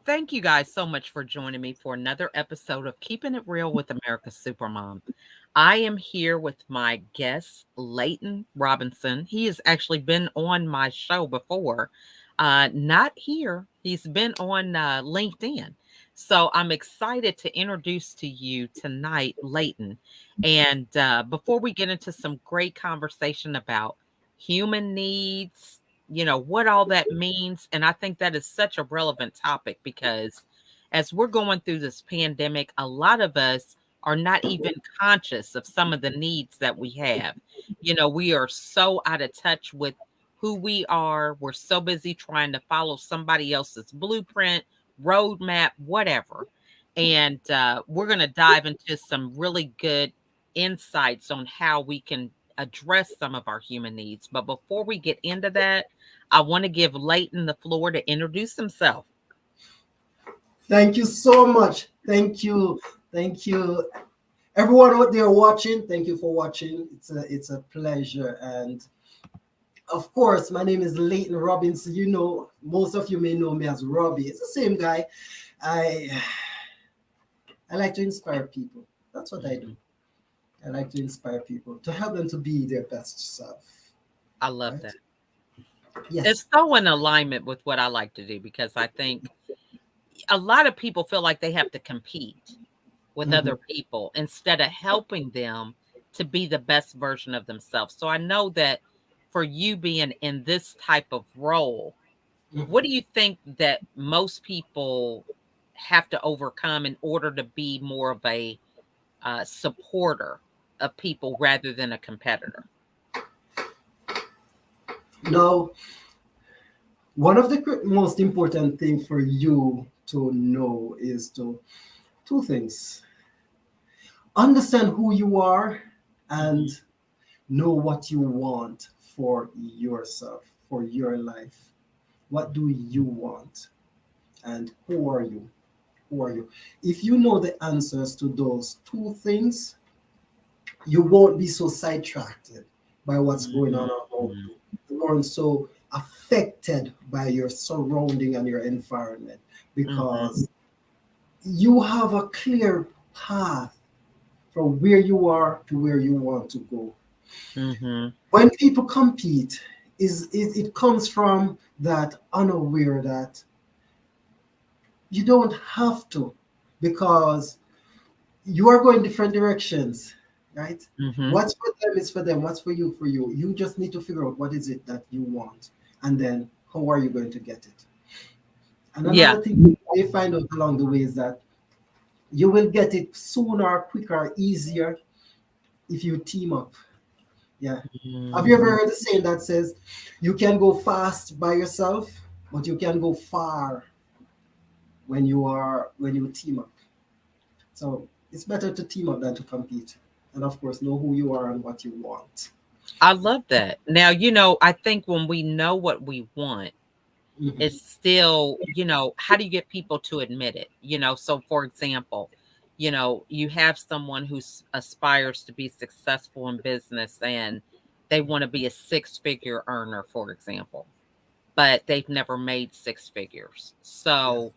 Thank you guys so much for joining me for another episode of Keeping It Real with America's Supermom. I am here with my guest, Leighton Robinson. He has actually been on my show before. Not here, he's been on LinkedIn. So I'm excited to introduce to you tonight, Leighton. And before we get into some great conversation about human needs, what all that means. And I think that is such a relevant topic because as we're going through this pandemic, a lot of us are not even conscious of some of the needs that we have. We are so out of touch with who we are. We're so busy trying to follow somebody else's blueprint, roadmap, whatever. And we're going to dive into some really good insights on how we can address some of our human needs. But before we get into that, I want to give Leighton the floor to introduce himself. Thank you so much. Thank you. Thank you. Everyone out there watching, thank you for watching. It's a pleasure. And of course, my name is Leighton Robinson. Most of you may know me as Robbie. It's the same guy. I like to inspire people. That's what I do. I like to inspire people to help them to be their best self. I love that. Yes. It's so in alignment with what I like to do because I think a lot of people feel like they have to compete with other people instead of helping them to be the best version of themselves. So I know that for you being in this type of role, what do you think that most people have to overcome in order to be more of a supporter of people rather than a competitor? Now, one of the most important things for you to know is two things. Understand who you are and know what you want for yourself, for your life. What do you want? And who are you? Who are you? If you know the answers to those two things, you won't be so sidetracked by what's going on around you. You weren't so affected by your surrounding and your environment because you have a clear path from where you are to where you want to go. When people compete, it comes from that unaware that you don't have to because you are going different directions, right? What's for them is for them. What's for you, for you. You just need to figure out what is it that you want, and then how are you going to get it. And another thing you find out along the way is that you will get it sooner, quicker, easier if you team up. Yeah. Have you ever heard the saying that says you can go fast by yourself, but you can go far when you team up. So it's better to team up than to compete. And of course, know who you are and what you want. I love that. Now, I think when we know what we want, it's still, how do you get people to admit it? So for example, you have someone who aspires to be successful in business and they want to be a six-figure earner, for example, but they've never made six figures. So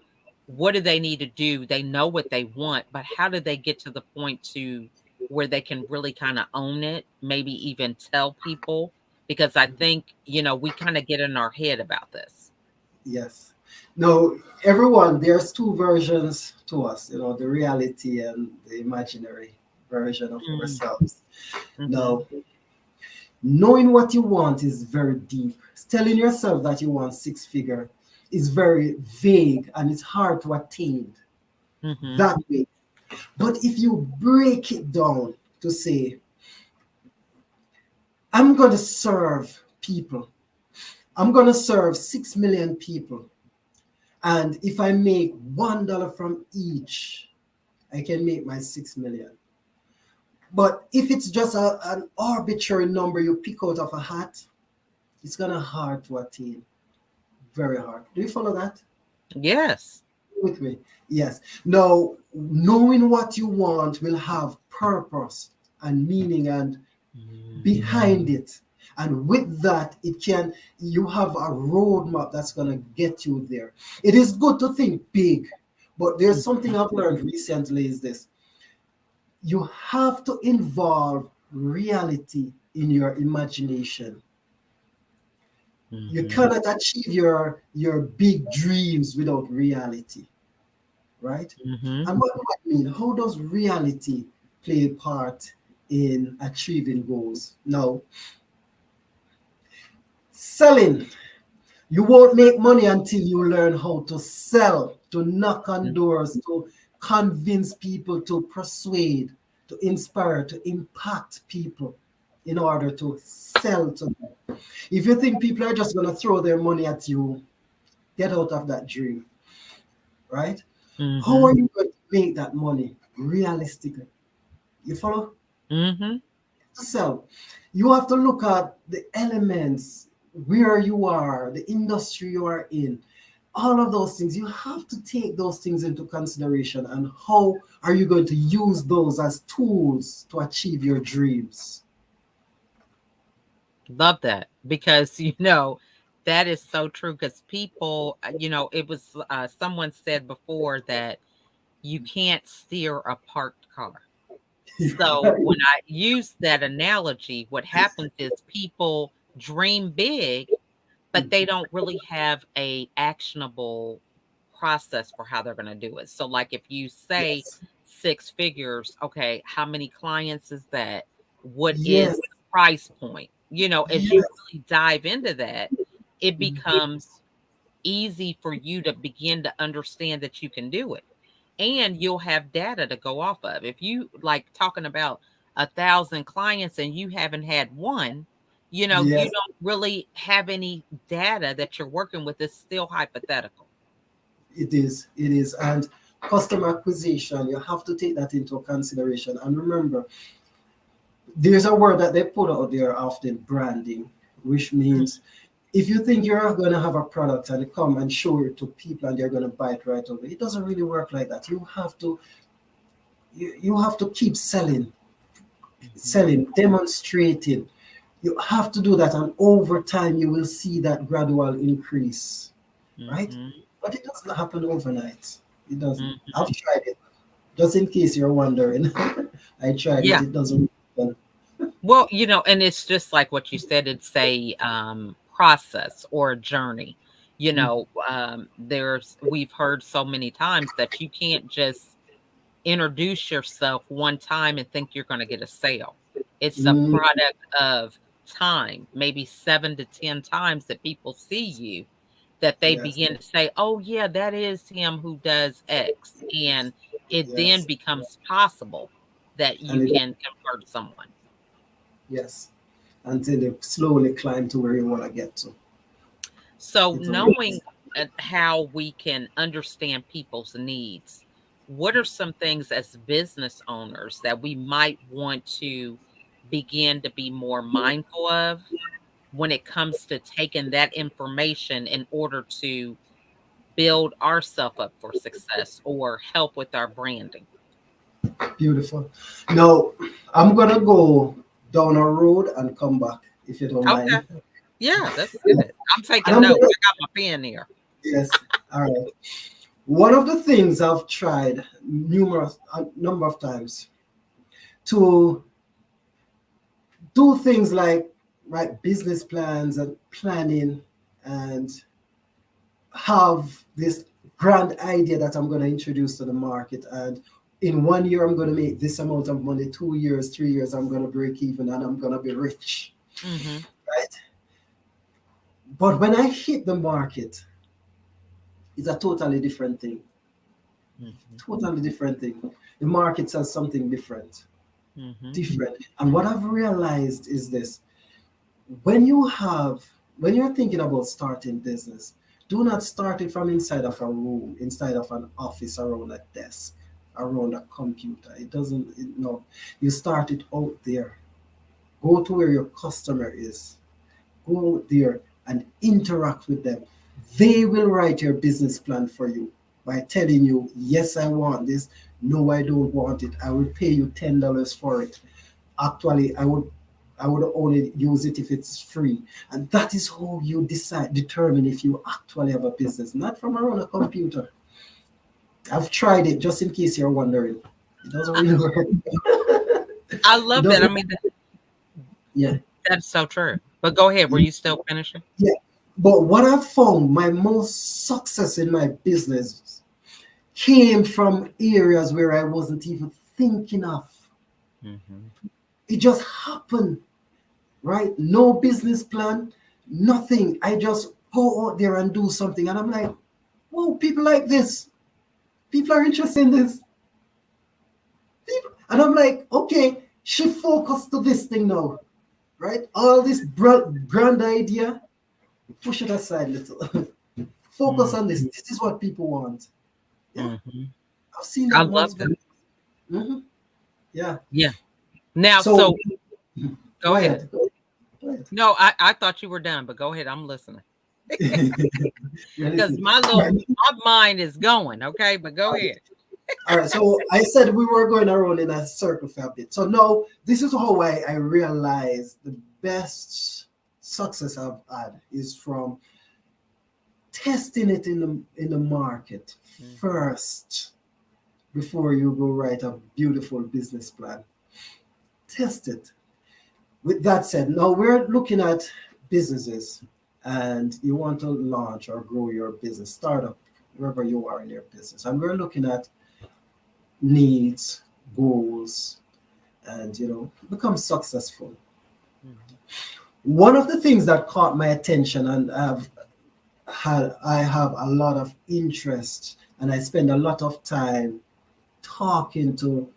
what do they need to do? They know what they want, but how do they get to the point to where they can really kind of own it, maybe even tell people? Because I think, we kind of get in our head about this. Yes. No, everyone, there's two versions to us, the reality and the imaginary version of ourselves. Now, knowing what you want is very deep. Telling yourself that you want six figure is very vague and it's hard to attain that way. But if you break it down to say, I'm going to serve people, I'm going to serve 6 million people. And if I make $1 from each, I can make my 6 million. But if it's just an arbitrary number you pick out of a hat, it's gonna hard to attain. Very hard. Do you follow that? Yes. With me? Yes. Now, knowing what you want will have purpose and meaning and behind it. And with that, you have a roadmap that's going to get you there. It is good to think big, but there's something I've learned recently is this: you have to involve reality in your imagination. You Mm-hmm. cannot achieve your big dreams without reality, right? Mm-hmm. And what do I mean? How does reality play a part in achieving goals? Now, selling. You won't make money until you learn how to sell, to knock on doors, to convince people, to persuade, to inspire, to impact people in order to sell to them. If you think people are just going to throw their money at you, get out of that dream, right? How Mm-hmm. are you going to make that money realistically? You follow? Mm-hmm. To sell, you have to look at the elements, where you are, the industry you are in, all of those things. You have to take those things into consideration. And how are you going to use those as tools to achieve your dreams? Love that because, that is so true because people, it was someone said before that you can't steer a parked car. So Right. when I use that analogy, what happens is people dream big, but they don't really have a actionable process for how they're going to do it. So like if you say Yes. six figures, okay, how many clients is that? What is Yes. the price point? As you Yes. really dive into that, it becomes easy for you to begin to understand that you can do it. And you'll have data to go off of. If you like talking about 1,000 clients and you haven't had one, you Yes. don't really have any data that you're working with. It's still hypothetical. It is. It is. And customer acquisition, you have to take that into consideration. And remember, there's a word that they put out there often, branding, which means if you think you're going to have a product and come and show it to people and they're going to buy it right away, it doesn't really work like that. You have to keep Mhm, selling, demonstrating. You have to do that, and over time you will see that gradual increase, right? mhm, But it doesn't happen overnight. It doesn't. I've mhm. tried it. Just in case you're wondering, I tried it. Yeah. It doesn't happen. Well, and it's just like what you said, it's a process or a journey. We've heard so many times that you can't just introduce yourself one time and think you're going to get a sale. It's a Mm, product of time, maybe 7 to 10 times that people see you, that they yes, begin to say, "Oh yeah, that is him who does X." And it then yes. becomes possible that you And can convert someone. yes, until you slowly climb to where you want to get to. So It will. knowing how we can understand people's needs, what are some things as business owners that we might want to begin to be more mindful of when it comes to taking that information in order to build ourselves up for success or help with our branding? Beautiful. Now, I'm gonna go down a road and come back if you don't Okay. mind. Yeah, that's good. I'm And taking I'm notes. gonna, I got my pen here. yes, all right. One of the things I've tried numerous a number of times to do things like write business plans and planning and have this grand idea that I'm going to introduce to the market. And in 1 year, I'm going to make this amount of money. 2 years, 3 years, I'm going to break even and I'm going to be rich. Mhm. Right? But when I hit the market, it's a totally different thing. Mhm. Totally different thing. The market says something different. Mhm. Different. And what I've realized is this: when you have when you're thinking about starting business, do not start it from inside of a room, inside of an office, around a desk, around a computer. It doesn't no. You start it out there. Go to where your customer is. Go there and interact with them. They will write your business plan for you by telling you, yes, I want this. No, I don't want it. I will pay you $10 for it. Actually, I would. I would only use it if it's free. And that is how you determine if you actually have a business, not from around a computer. I've tried it just in case you're wondering. It doesn't I, really work. I It love that. I doesn't. mean, Yeah. that's so true. But go ahead. Were you still finishing? Yeah. But what I found, my most success in my business came from areas where I wasn't even thinking of. Hmm. It just happened, right? No business plan, nothing. I just go out there and do something. And I'm like, whoa, people like this. People are interested in this. People. And I'm like, okay, she focused to this thing now, right? All this grand idea, push it aside a little. Focus on this. This is what people want. Yeah, Hmm. I've seen I that love that. multiple. Hmm. Yeah. Yeah. Now, So so go go ahead. ahead. Go ahead. No, I thought you were done, but go ahead. I'm listening You're because listening. my mind is going. Okay, but go ahead. All right, so I said we were going around in a circle for a bit. So now this is how I realized the best success I've had is from testing it in the market Hmm. first before you go write a beautiful business plan. Test it. With that said, now we're looking at businesses and you want to launch or grow your business, startup, wherever you are in your business. And we're looking at needs, goals, and become successful. Hmm. One of the things that caught my attention and I have a lot of interest and I spend a lot of time talking to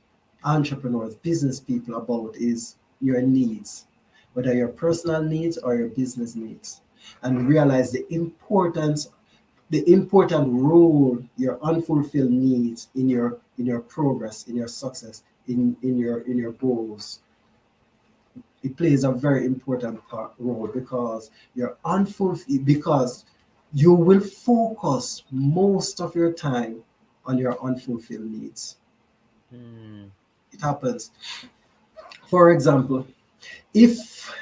entrepreneurs, business people about is your needs, whether your personal needs or your business needs, and realize the important role your unfulfilled needs in your progress, in your success, in your goals. It plays a very important role because you're unfulfilled because you will focus most of your time on your unfulfilled needs. Hmm. It happens. For example, if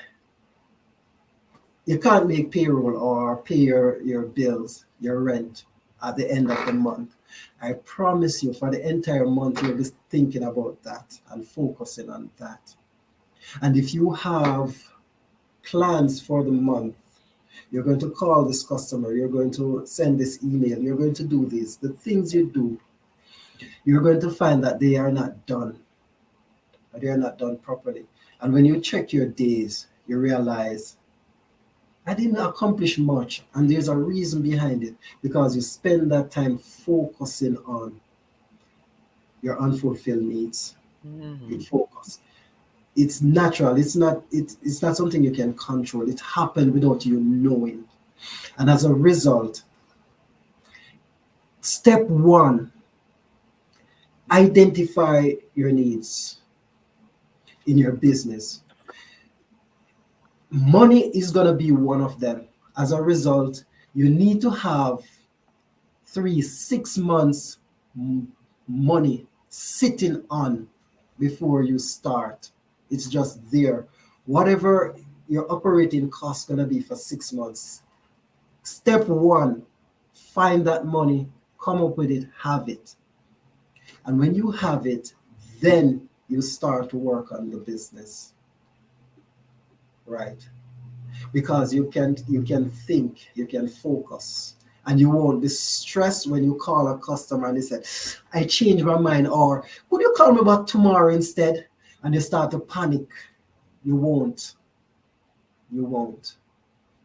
you can't make payroll or pay your bills, your rent at the end of the month, I promise you for the entire month you'll be thinking about that and focusing on that. And if you have plans for the month, you're going to call this customer, you're going to send this email, you're going to do this. The things you do, you're going to find that they are not done, or they are not done properly. And when you check your days, you realize I didn't accomplish much. And there's a reason behind it because you spend that time focusing on your unfulfilled needs. You Hmm. focus. It's natural. It's not something you can control. It happened without you knowing. And as a result, step one, identify your needs in your business. Money is going to be one of them. As a result, you need to have 6 months money sitting on before you start. It's just there. Whatever your operating cost going to be for 6 months. Step one, find that money, come up with it, have it. And when you have it, then you start to work on the business, right? Because you can think, you can focus, and you won't be stressed when you call a customer and they say, I changed my mind, or could you call me back tomorrow instead? And you start to panic. You won't. You won't.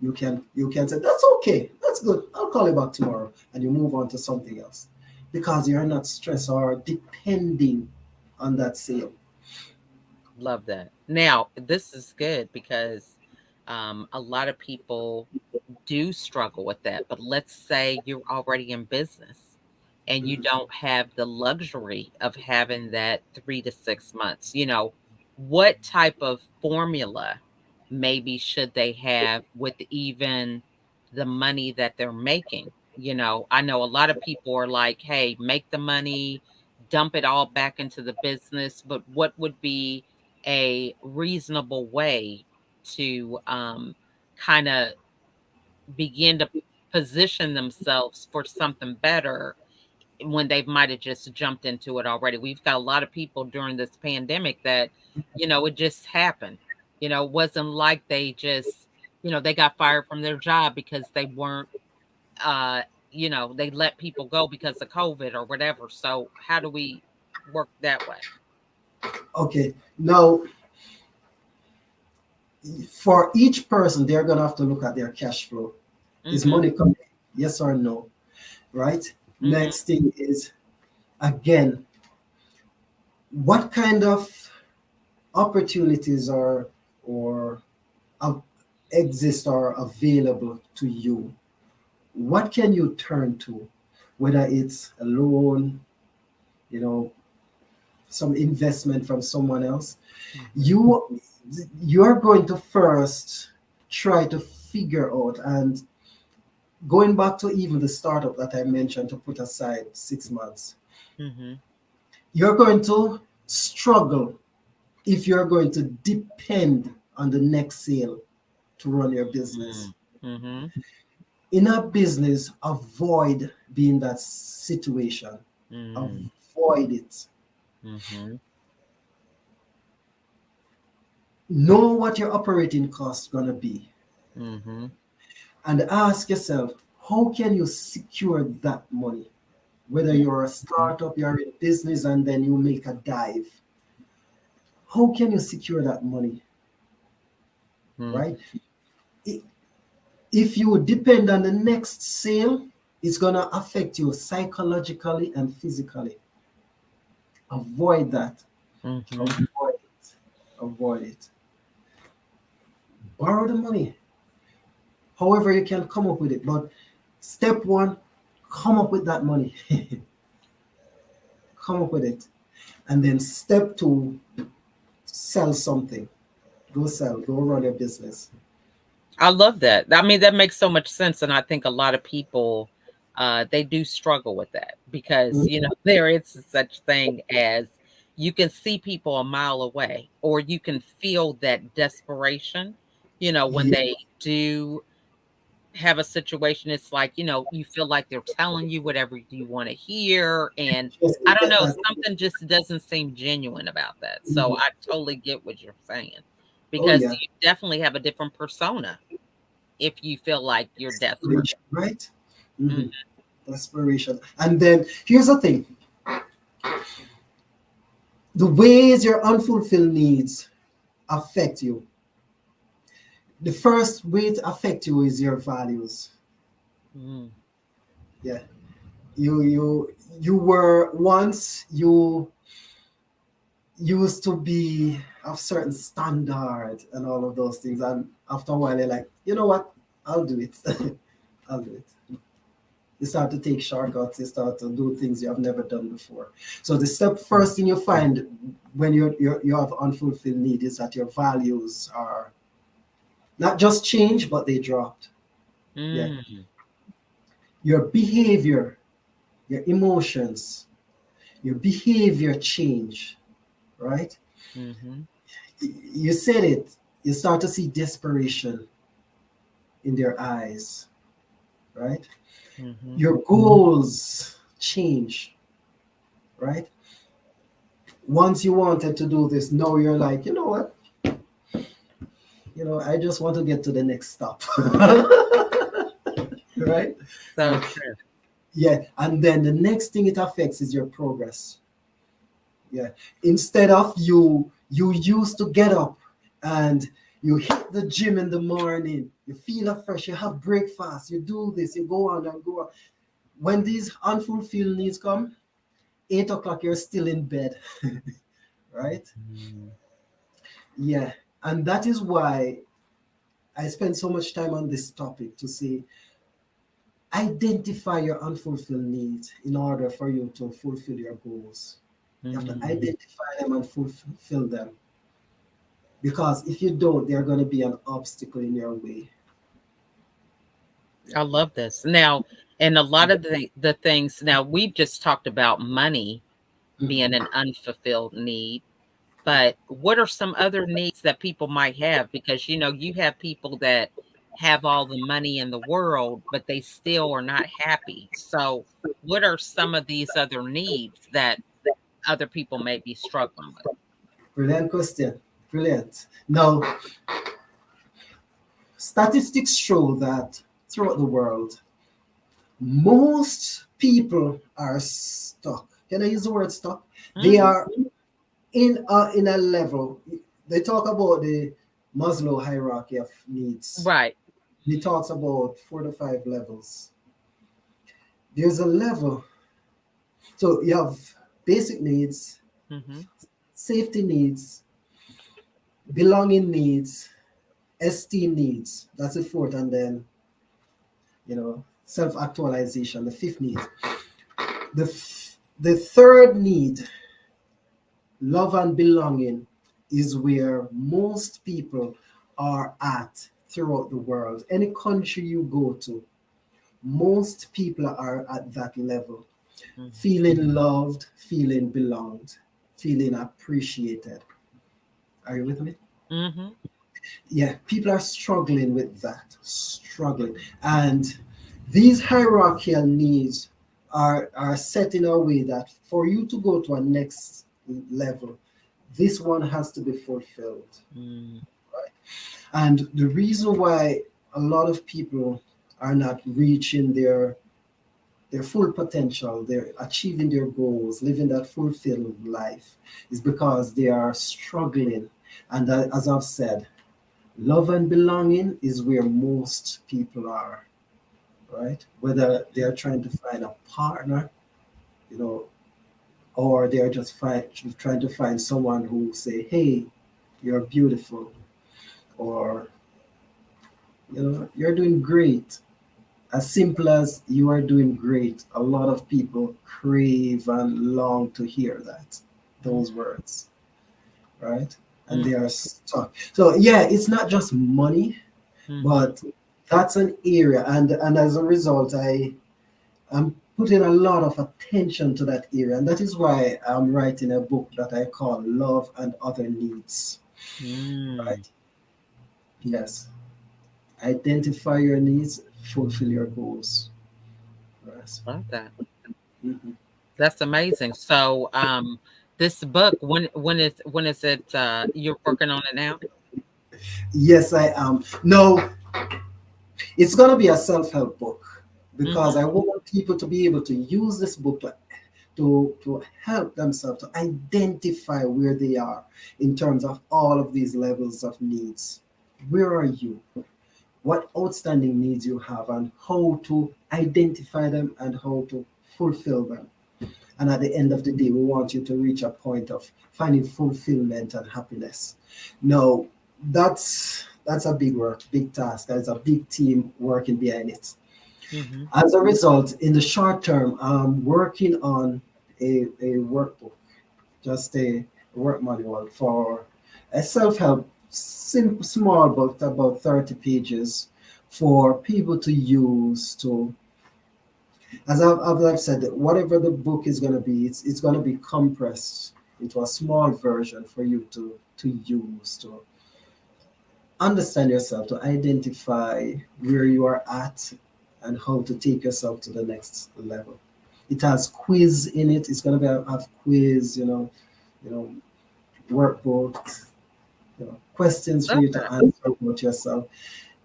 You can say, that's okay, that's good, I'll call you back tomorrow, and you move on to something else because you're not stressed or depending on that sale. Love that. Now, this is good because a lot of people do struggle with that. But let's say you're already in business and you Mhm. don't have the luxury of having that 3 to 6 months. What type of formula maybe should they have with even the money that they're making? I know a lot of people are like, hey, make the money, dump it all back into the business. But what would be a reasonable way to kind of begin to position themselves for something better when they might have just jumped into it already. We've got a lot of people during this pandemic that, it just happened. It wasn't like they just, they got fired from their job because they weren't, uh, they let people go because of COVID or whatever. So how do we work that way? Okay. Now, for each person, they're gonna have to look at their cash flow. Is Mm-hmm. money coming? Yes or no? Right? Mm-hmm. Next thing is, again, what kind of opportunities or uh, exist or available to you? What can you turn to? Whether it's a loan, you know, some investment from someone else, Mm-hmm. you you're going to first try to figure out, and going back to even the startup that I mentioned, to put aside 6 months, Mm-hmm. you're going to struggle if you're going to depend on the next sale to run your business. Mm-hmm. In a business, avoid being that situation. Avoid it. Mm-hmm. Know what your operating costs going to be, Mm-hmm. and ask yourself, how can you secure that money? Whether you're a startup, you're in business, and then you make a dive, how can you secure that money, right? Mm-hmm. If you depend on the next sale, it's going to affect you psychologically and physically. Avoid that. Mm-hmm. Avoid it. Avoid it. Borrow the money, however you can come up with it. But step one, come up with that money. Come up with it. And then step two, sell something. Go sell, go run your business. I love that. I mean, that makes so much sense, and I think a lot of people, they do struggle with that because, Mhm. there is such thing as you can see people a mile away, or you can feel that desperation, when Yeah, they do have a situation. It's like, you feel like they're telling you whatever you want to hear, and just I don't get know, that. something just doesn't seem genuine about that. So Mhm. I totally get what you're saying, Oh, because yeah. you definitely have a different persona if you feel like you're desperate. Right? Mm, Mhm. Desperation. And then here's the thing, the ways your unfulfilled needs affect you. The first way to affect you is your values. mm, Yeah. You were once, you used to be of certain standard and all of those things. And after a while, you're like, you know what? I'll do it. I'll do it. You start to take shortcuts, you start to do things you have never done before. So the first thing you find when you have unfulfilled need is that your values are not just changed, but they dropped. Yeah. mm, Your behavior, your emotions, your behavior change, right? mhm, You said it. You start to see desperation in their eyes, right? mhm, Your goals change, right? Once you wanted to do this, now you're like, you know what? I just want to get to the next stop. Right? so And true. yeah, and then the next thing it affects is your progress. Yeah. Instead of you used to get up and you hit the gym in the morning, you feel fresh, you have breakfast, you do this, you go on and go on. When these unfulfilled needs come, 8 o'clock, you're still in bed. Right? Mm, Yeah. And that is why I spend so much time on this topic, to say, identify your unfulfilled needs in order for you to fulfill your goals. You have to mm. identify them and fulfill them. Because if you don't, they're going to be an obstacle in your way. Yeah. I love this. Now, and a lot of the things, now we've just talked about money being Mhm. an unfulfilled need. But what are some other needs that people might have? Because, you have people that have all the money in the world, but they still are not happy. So, what are some of these other needs that other people may be struggling with? Brilliant question. Brilliant. Now, statistics show that throughout the world, most people are stuck. Can I use the word stuck? They Mhm. are in a level. They talk about the Maslow hierarchy of needs. Right. He talks about 4 to 5 levels. There's a level. So you have basic needs, Mhm. safety needs, belonging needs, esteem needs. That's the fourth, and then self-actualization, the fifth need. The third need, love and belonging, is where most people are at throughout the world. Any country you go to, most people are at that level, Mhm. feeling loved, feeling belonged, feeling appreciated. Are you with me? Mhm. Yeah, people are struggling with that, struggling. And these hierarchical needs are set in a way that for you to go to a next level, this one has to be fulfilled. Mm. And the reason why a lot of people are not reaching their full potential, they're achieving their goals, living that fulfilled life, is because they are struggling. And as I've said, love and belonging is where most people are, right? Whether they are trying to find a partner, you know, or they are just trying to find someone who say, "Hey, you're beautiful," or "You're doing great." As simple as "you are doing great," a lot of people crave and long to hear those words, right? And Mhm. they are stuck. So yeah, it's not just money, Mhm. but that's an area, and as a result, I'm putting a lot of attention to that area, and that is why I'm writing a book that I call Love and Other Needs. Mm. Right? Yes. Identify your needs, fulfill your goals. Yes. Love that. Mhm. That's amazing. So, this book, when is it? You're working on it now? Yes, I am. No, it's gonna be a self-help book because Mhm. I want people to be able to use this book to help themselves to identify where they are in terms of all of these levels of needs. Where are you? What outstanding needs you have, and how to identify them and how to fulfill them. And at the end of the day, we want you to reach a point of finding fulfillment and happiness. Now, that's a big work, big task. There's a big team working behind it. Mhm. As a result, in the short term, I'm working on a workbook, just a work manual for a self-help, simple, small book, about 30 pages, for people to use to, as I've said, whatever the book is going to be, it's going to be compressed into a small version for you to use to understand yourself, to identify where you are at, and how to take yourself to the next level. It has quiz in it. It's going to have quiz, you know, workbook, questions for Love you to that. answer about yourself.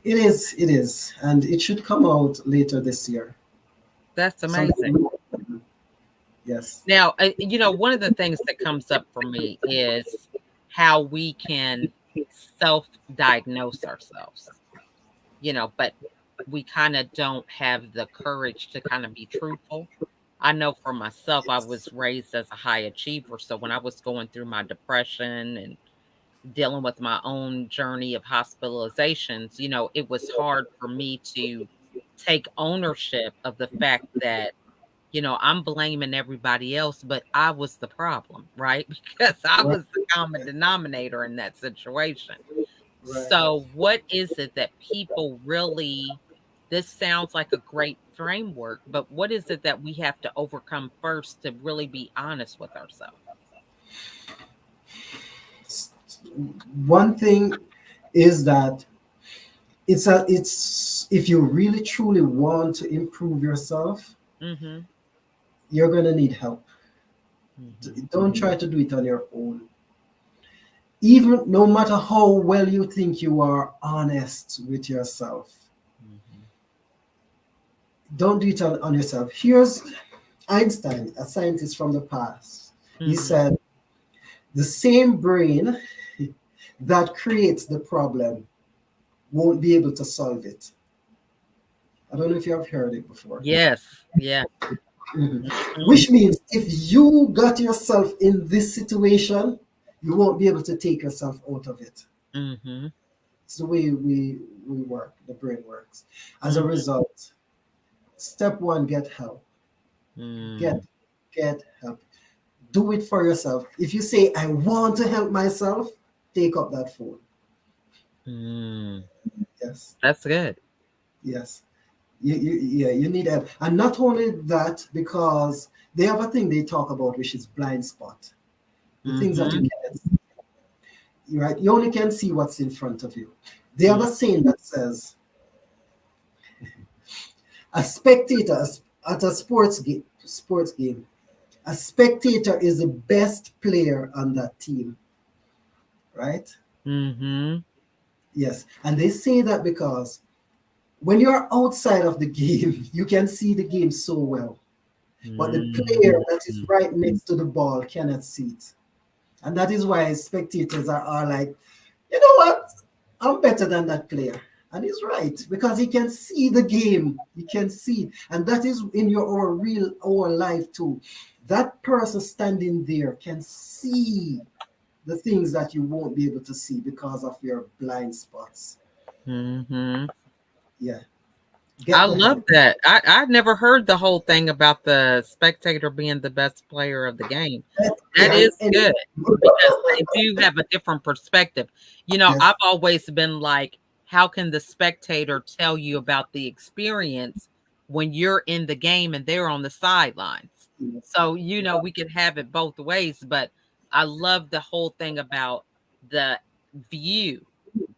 It is, and it should come out later this year. That's amazing. Something, yes, Now, one of the things that comes up for me is how we can self-diagnose ourselves, but we kind of don't have the courage to kind of be truthful. I know for myself, I was raised as a high achiever. So when I was going through my depression and dealing with my own journey of hospitalizations, it was hard for me to take ownership of the fact that, I'm blaming everybody else, but I was the problem, right? Because I right, was the common denominator in that situation. right. So, what is it that people really, this sounds like a great framework, but what is it that we have to overcome first to really be honest with ourselves? one thing is that it's if you really truly want to improve yourself, Mhm. you're gonna need help. Mhm. Don't try to do it on your own. Even no matter how well you think you are honest with yourself, Mhm. don't do it on yourself. Here's Einstein, a scientist from the past. He Mhm. said, the same brain that creates the problem won't be able to solve it. I don't know if you have heard it before. Yes. Yeah. Mhm. Mhm. Which means if you got yourself in this situation, you won't be able to take yourself out of it. Mhm. It's the way we work, the brain works. As a Mhm. result, step one, get help. Mm. Get get help. Do it for yourself. If you say, I want to help myself, take up that phone. Mm. Yes, That's good. yes. Yeah, you need help. And not only that, because they have a thing they talk about, which is blind spot. The things that you Mhm. can't see, right? You only can see what's in front of you. They have Mm. a saying that says, a spectator at a sports game, a spectator is the best player on that team, right? Mhm. Yes. And they say that because when you're outside of the game, you can see the game so well. But the player Mm. that is right next to the ball cannot see it. And that is why spectators are like, you know what? I'm better than that player. And he's right because he can see the game. He can see. And that is in your our real our life too. That person standing there can see the things that you won't be able to see because of your blind spots. Mhm. Yeah. I Get the love help. that. I've never heard the whole thing about the spectator being the best player of the game. That Yeah, is and good because they do have a different perspective. yes. I've always been like, how can the spectator tell you about the experience when you're in the game and they're on the sidelines? So, we could have it both ways, but I love the whole thing about the view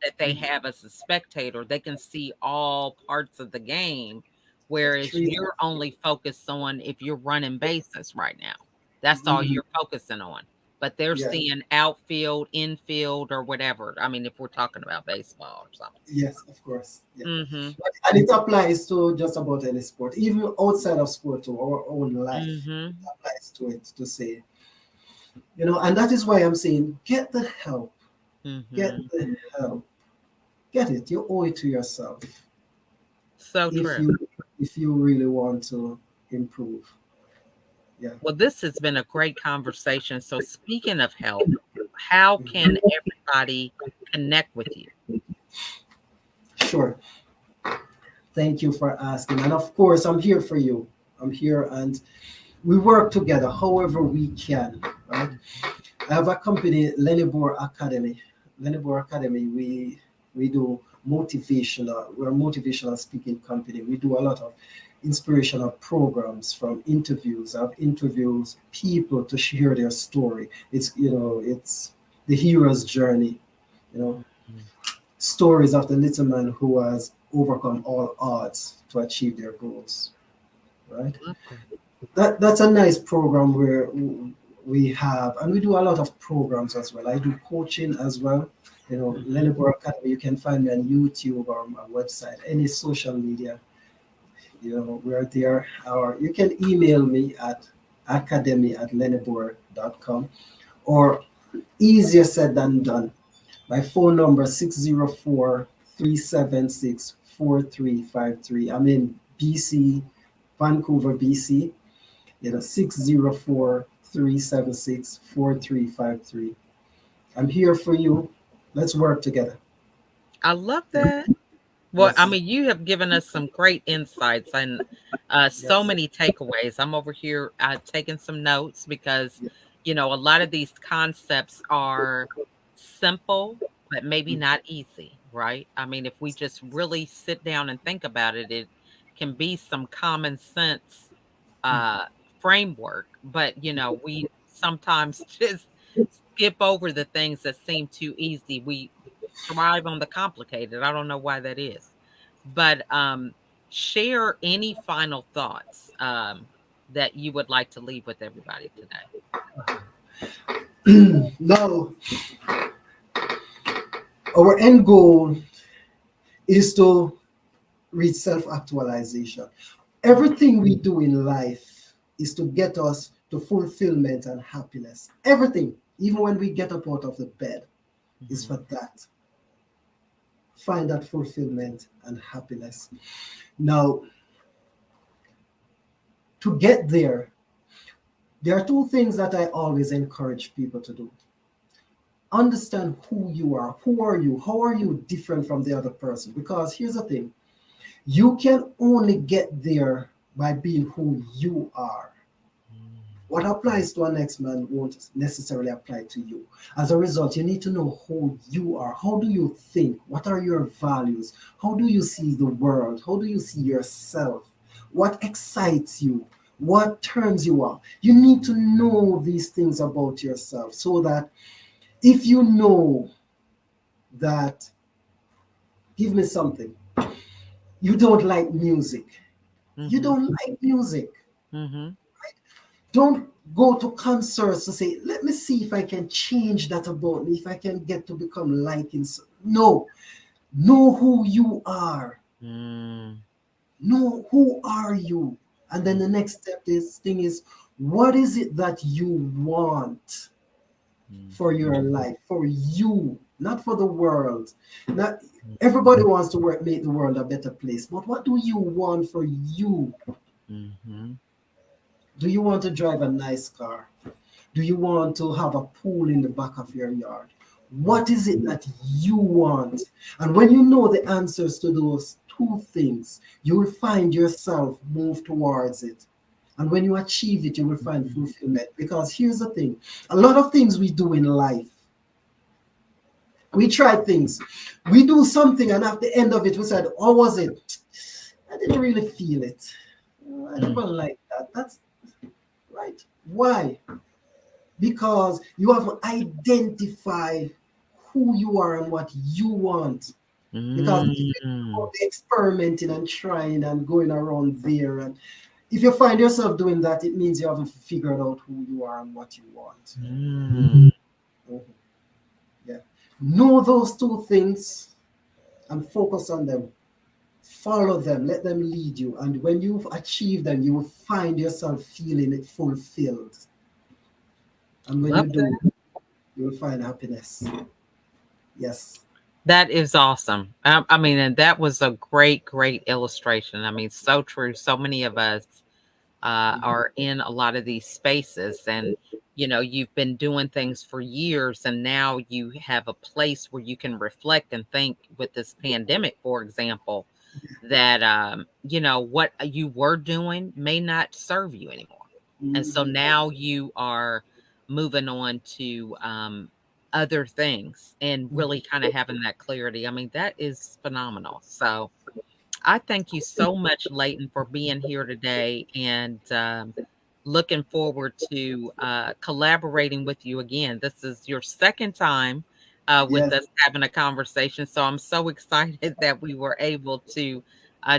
that they have as a spectator. They can see all parts of the game, whereas Treat. you're only focused on if you're running bases right now. That's all Mhm. you're focusing on. But they're Yeah. seeing outfield, infield, or whatever. I mean, if we're talking about baseball or something. Yes, of course. Yeah. Mhm. And it applies to just about any sport, even outside of sport to our own life. It Mhm. applies to it to say, and that is why I'm saying get the help. Get Mhm. the help. Get it. You owe it to yourself So if true. you really want to improve. Yeah. Well, this has been a great conversation. So, speaking of help, how can everybody connect with you? Sure. Thank you for asking. And of course, I'm here for you. I'm here and we work together however we can, right? I have a company, Lenibor Academy. Lenibor Academy, we do motivational. We're a motivational speaking company. We do a lot of inspirational programs from interviews. I've interviews people to share their story. It's the hero's journey. You know, Mhm. stories of the little man who has overcome all odds to achieve their goals. Right? Love that. That's a nice program where we have, and we do a lot of programs as well. I do coaching as well. Mhm. Lenibor Academy, you can find me on YouTube or my website, any social media. We're there. Or you can email me at academy@lenibor.com, or easier said than done. My phone number 604-376-4353. I'm in BC, Vancouver, BC. 604-376-4353. I'm here for you. Let's work together. I love that. Well, I Yes, mean, you have given us some great insights and so yes, many takeaways. I'm over here taking some notes because, yes. a lot of these concepts are simple, but maybe not easy, right? I mean, if we just really sit down and think about it, it can be some common sense uh, framework, but, we sometimes just skip over the things that seem too easy. We thrive on the complicated. I don't know why that is. But share any final thoughts that you would like to leave with everybody today. Now, our end goal is to reach self actualization. Everything we do in life is to get us to fulfillment and happiness. Everything, even when we get up out of the bed, is Mhm. for that. Find that fulfillment and happiness. Now, to get there are two things that I always encourage people to do. Understand who you are. Who are you? How are you different from the other person? Because here's the thing, you can only get there by being who you are. What applies to our next man won't necessarily apply to you. As a result, you need to know who you are. How do you think? What are your values? How do you see the world? How do you see yourself? What excites you? What turns you on? You need to know these things about yourself so that if you know that, give me something, you don't like music, you Mhm. don't like music. Mhm. Don't go to concerts to say, let me see if I can change that about me, if I can get to become liking. No, know who you are. Mm. Know who are you. And then the next step is thing is, what is it that you want for Mhm. your life, for you, not for the world. Not everybody wants to work, make the world a better place, but what do you want for you? Mhm. Do you want to drive a nice car? Do you want to have a pool in the back of your yard? Mhm. What is it that you want? And when you know the answers to those two things, you will find yourself move towards it. And when you achieve it, you will find fulfillment. Because here's the thing, a lot of things we do in life, we try things, we do something, and at the end of it, we said, "How was it? I didn't really feel it. I Mhm. never liked that." That's right. Why? Because you have to identify who you are and what you want. Because if you Mm. go experimenting and trying and going around there, and if you find yourself doing that, it means you haven't figured out who you are and what you want. Mm. Mhm. Yeah. Know those two things and focus on them. Follow them, let them lead you. And when you've achieved them, you will find yourself feeling it fulfilled. And when Love you do, that. you will find happiness. Yes. That is awesome. I mean, and that was a great, great illustration. I mean, so true. So many of us are in a lot of these spaces, and you've been doing things for years, and now you have a place where you can reflect and think. With this pandemic, for example, that what you were doing may not serve you anymore, and so Mhm. now you are moving on to other things and really kind of having that clarity. I mean, that is phenomenal. So I thank you so much, Leighton, for being here today, and looking forward to collaborating with you again. This is your second time with Yes. us having a conversation. So I'm so excited that we were able to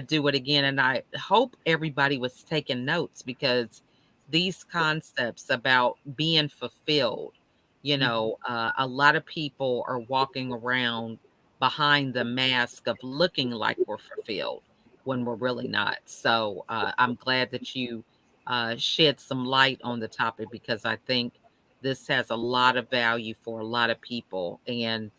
do it again. And I hope everybody was taking notes, because these concepts about being fulfilled, a lot of people are walking around behind the mask of looking like we're fulfilled when we're really not. So I'm glad that you shed some light on the topic, because I think this has a lot of value for a lot of people, and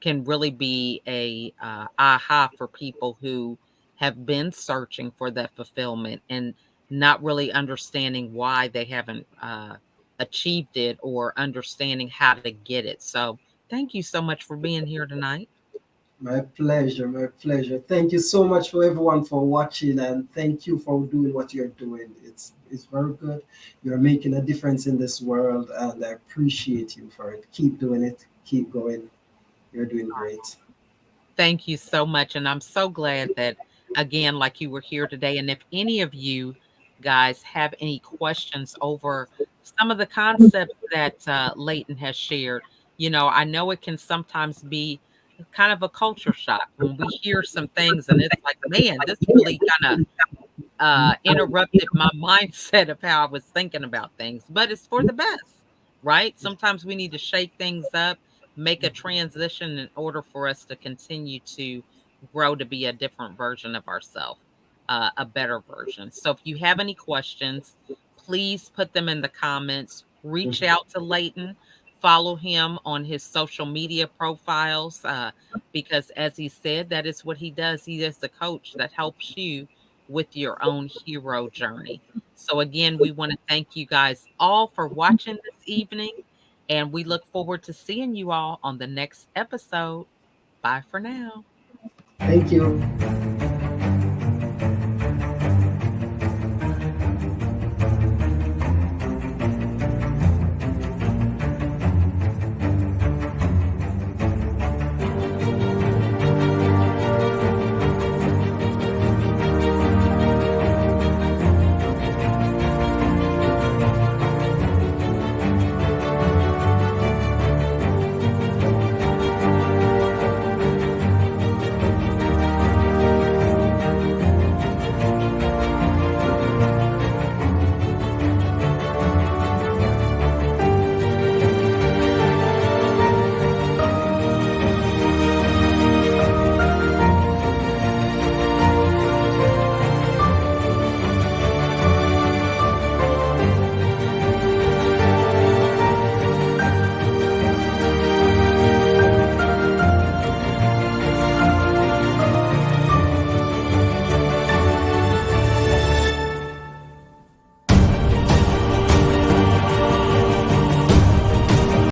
can really be a aha for people who have been searching for that fulfillment and not really understanding why they haven't achieved it, or understanding how to get it. So thank you so much for being here tonight. My pleasure. My pleasure. Thank you so much for everyone for watching, and thank you for doing what you're doing. It's very good. You're making a difference in this world, and I appreciate you for it. Keep doing it. Keep going. You're doing great. Thank you so much. And I'm so glad that, again, like, you were here today. And if any of you guys have any questions over some of the concepts that Leighton has shared, I know it can sometimes be kind of a culture shock when we hear some things and it's like, man, this really kind of interrupted my mindset of how I was thinking about things, but it's for the best, right? Sometimes we need to shake things up, make a transition in order for us to continue to grow to be a different version of ourselves, a better version. So if you have any questions, please put them in the comments. Reach out to Leighton, follow him on his social media profiles, because as he said, that is what he does. He is the coach that helps you with your own hero journey. So, again, we want to thank you guys all for watching this evening, and we look forward to seeing you all on the next episode. Bye for now. Thank you.